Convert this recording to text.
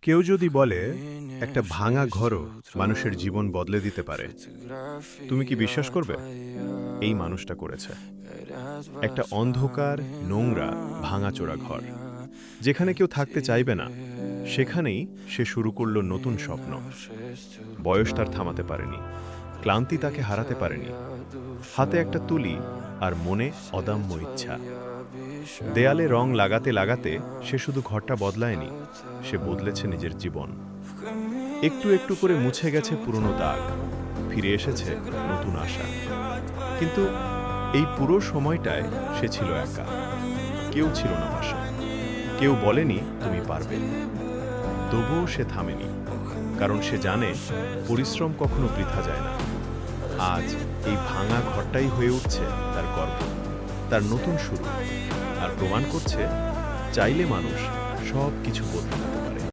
কেউ যদি বলে একটা ভাঙা ঘরও মানুষের জীবন বদলে দিতে পারে, তুমি কি বিশ্বাস করবে? এই মানুষটা করেছে। একটা অন্ধকার, নোংরা, ভাঙাচোরা ঘর, যেখানে কেউ থাকতে চাইবে না, সেখানেই সে শুরু করল নতুন স্বপ্ন। বয়স তার থামাতে পারেনি, ক্লান্তি তাকে হারাতে পারেনি। হাতে একটা তুলি আর মনে অদম্য ইচ্ছা। দেয়ালে রং লাগাতে লাগাতে সে শুধু ঘরটা বদলায়নি, সে বদলেছে নিজের জীবন। একটু একটু করে মুছে গেছে পুরনো দাগ, ফিরে এসেছে নতুন আশা। কিন্তু এই পুরো সময়টায় সে ছিল একা। কেউ ছিল না পাশে, কেউ বলেনি তুমি পারবে। তবুও সে থামেনি, কারণ সে জানে পরিশ্রম কখনো বৃথা যায় না। আজ এই ভাঙা ঘরটাই হয়ে উঠছে তার গর্ব, তার নতুন শুরু, আর প্রমাণ করছে চাইলে মানুষ সব কিছু বদলে নিতে পারে।